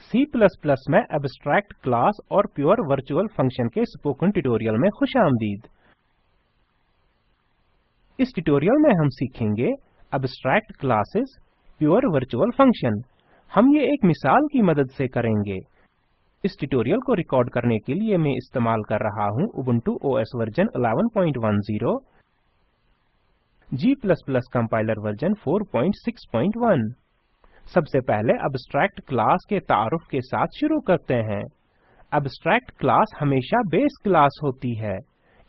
C++ में abstract class और pure virtual function के स्पोकन ट्यूटोरियल में खुशामदीद। इस ट्यूटोरियल में हम सीखेंगे abstract classes, pure virtual function. हम ये एक मिसाल की मदद से करेंगे। इस ट्यूटोरियल को रिकॉर्ड करने के लिए मैं इस्तेमाल कर रहा हूँ Ubuntu OS version 11.10, G++ compiler version 4.6.1। सबसे पहले एब्स्ट्रैक्ट क्लास के तारुफ के साथ शुरू करते हैं। एब्स्ट्रैक्ट क्लास हमेशा बेस क्लास होती है।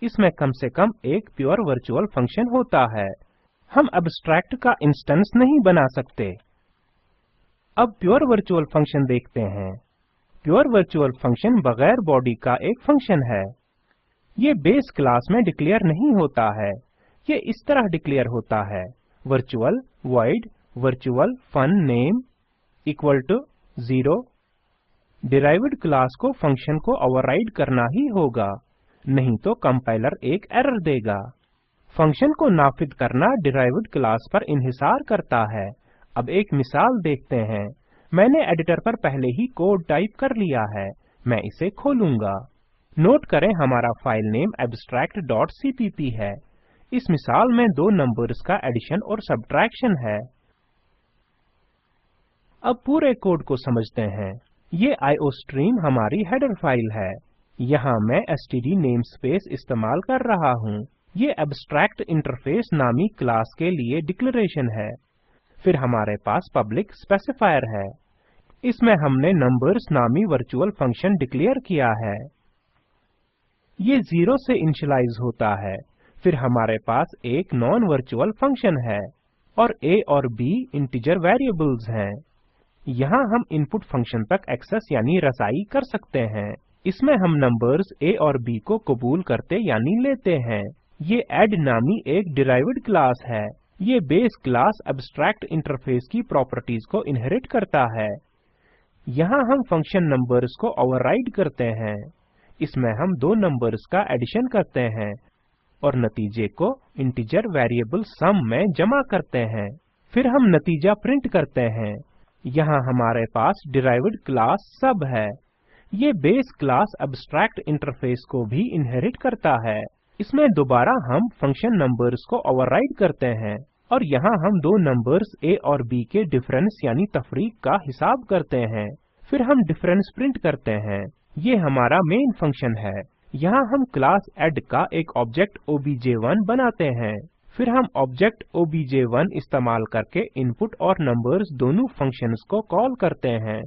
इसमें कम से कम एक प्योर वर्चुअल फंक्शन होता है। हम एब्स्ट्रैक्ट का इंस्टेंस नहीं बना सकते। अब प्योर वर्चुअल फंक्शन देखते हैं। प्योर वर्चुअल फंक्शन बगैर बॉडी का एक फंक्शन है। ये बेस क्लास में डिक्लेयर नहीं होता है। ये इस तरह डिक्लेयर होता है, virtual void virtual fun name equal to 0। Derived class को फंक्शन को ओवरराइड करना ही होगा, नहीं तो कंपाइलर एक एरर देगा। फंक्शन को नाफिद करना डिराइव्ड क्लास पर इन्हिसार करता है। अब एक मिसाल देखते हैं। मैंने एडिटर पर पहले ही कोड टाइप कर लिया है। मैं इसे खोलूंगा। नोट करें हमारा फाइल नेम abstract.cpp है। इस मिसाल में दो नंबर्स का एडिशन और सब्ट्रैक्शन है। अब पूरे कोड को समझते हैं। ये आईओस्ट्रीम हमारी हेडर फाइल है। यहाँ मैं std नेमस्पेस इस्तेमाल कर रहा हूँ। ये एब्स्ट्रैक्ट इंटरफेस नामी क्लास के लिए डिक्लेरेशन है। फिर हमारे पास पब्लिक स्पेसिफायर है। इसमें हमने नंबर्स नामी वर्चुअल फंक्शन डिक्लेयर किया है। ये 0 से इनिशियलाइज होता है। फिर हमारे पास एक नॉन वर्चुअल फंक्शन है और a और b इंटीजर वेरिएबल्स हैं। यहाँ हम इनपुट फंक्शन तक एक्सेस यानी रसाई कर सकते हैं। इसमें हम नंबर्स a और b को कबूल करते यानी लेते हैं। ये ऐड नामी एक डिराइव्ड क्लास है। ये बेस क्लास एब्स्ट्रैक्ट इंटरफेस की प्रॉपर्टीज को इनहेरिट करता है। यहाँ हम फंक्शन नंबर्स को ओवरराइड करते हैं। इसमें हम दो नंबर्स का एडिशन करते हैं और नतीजे को इंटीजर वेरिएबल सम में जमा करते हैं। फिर हम नतीजा प्रिंट करते हैं। यहाँ हमारे पास डिराइव्ड क्लास सब है। ये बेस क्लास एब्स्ट्रैक्ट इंटरफेस को भी इनहेरिट करता है। इसमें दोबारा हम फंक्शन नंबर्स को ओवरराइड करते हैं और यहाँ हम दो नंबर्स a और b के डिफरेंस यानी तफरीक का हिसाब करते हैं। फिर हम डिफरेंस प्रिंट करते हैं। ये हमारा मेन फंक्शन है। यहाँ हम क्लास ऐड का एक ऑब्जेक्ट obj1 बनाते हैं। फिर हम ऑब्जेक्ट obj1 इस्तेमाल करके इनपुट और नंबर्स दोनों फंक्शंस को कॉल करते हैं।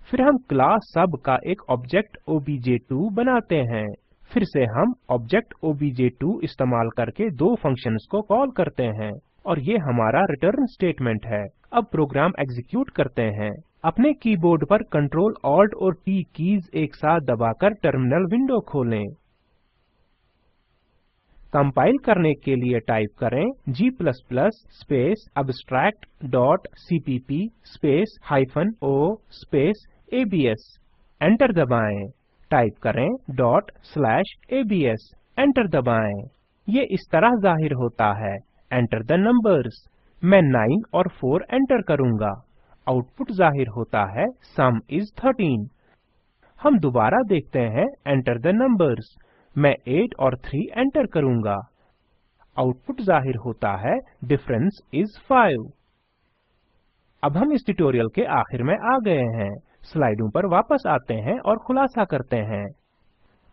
फिर हम क्लास सब का एक ऑब्जेक्ट obj2 बनाते हैं। फिर से हम ऑब्जेक्ट obj2 इस्तेमाल करके दो फंक्शंस को कॉल करते हैं और ये हमारा रिटर्न स्टेटमेंट है। अब प्रोग्राम एग्जीक्यूट करते हैं। अपने कीबोर्ड पर Ctrl Alt और T कीज एक साथ दबाकर टर्मिनल विंडो खोलें। कंपाइल करने के लिए टाइप करें G++ space abstract.cpp space -o space abs। Enter दबाएं। टाइप करें .abs। एंटर दबाएं। ये इस तरह जाहिर होता है। Enter the numbers. मैं 9 और 4 एंटर करूंगा। आउटपुट जाहिर होता है सम इज 13। हम दोबारा देखते हैं। Enter the numbers. मैं 8 और 3 एंटर करूंगा। आउटपुट जाहिर होता है डिफरेंस इज 5। अब हम इस ट्यूटोरियल के आखिर में आ गए हैं। स्लाइडों पर वापस आते हैं और खुलासा करते हैं।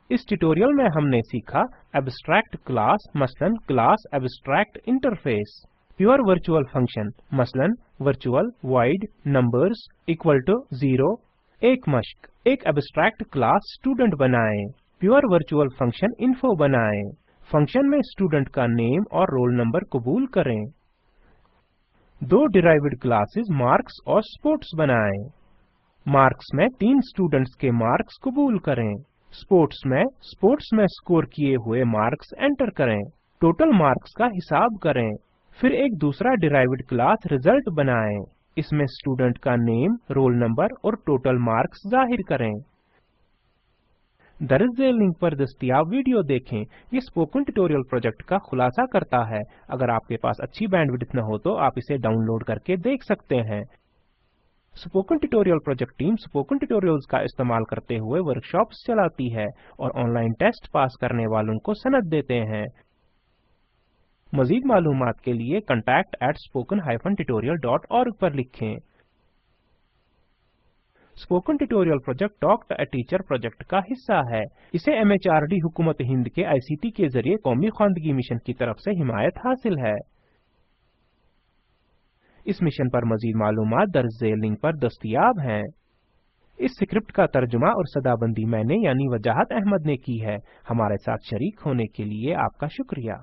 इस ट्यूटोरियल में हमने सीखा एब्स्ट्रैक्ट क्लास मसलन class abstract interface, pure virtual function मसलन virtual void numbers equal to 0। एक मश्क, एक एब्स्ट्रैक्ट क्लास स्टूडेंट बनाएं। प्योर वर्चुअल फंक्शन इन्फो बनाएं। फंक्शन में स्टूडेंट का नेम और रोल नंबर कबूल करें। दो डिराइव्ड क्लासेस मार्क्स और स्पोर्ट्स बनाएं। मार्क्स में 3 स्टूडेंट्स के मार्क्स कबूल करें। स्पोर्ट्स में स्कोर किए हुए मार्क्स एंटर करें। टोटल मार्क्स का हिसाब करें। फिर एक दूसरा डिराइव्ड क्लास रिजल्ट बनाएं। इसमें स्टूडेंट का नेम, रोल नंबर और टोटल मार्क्स जाहिर करें। दर्ज लिंक पर दस्तियाब वीडियो देखें। ये स्पोकन ट्यूटोरियल प्रोजेक्ट का खुलासा करता है। अगर आपके पास अच्छी बैंडविड्थ न हो तो आप इसे डाउनलोड करके देख सकते हैं। Spoken tutorial project team spoken tutorials का इस्तेमाल करते हुए वर्कशॉप्स चलाती है और ऑनलाइन टेस्ट पास करने वालों को सनद देते हैं। मजीद मालूमात के लिए contact@spoken-tutorial.org पर लिखें। Spoken tutorial project talk to a teacher project का हिस्सा है। इसे एमएचआरडी हुकूमत हिंद के आईसीटी के जरिए कौमी ख्वानदगी मिशन की तरफ से हिमायत हासिल है। इस मिशन पर मजीद मालूमात दर्ज झेल लिंक पर दस्तयाब हैं। इस स्क्रिप्ट का तर्जुमा और सदाबंदी मैंने यानी वजाहत अहमद ने की है। हमारे साथ शरीक होने के लिए आपका शुक्रिया।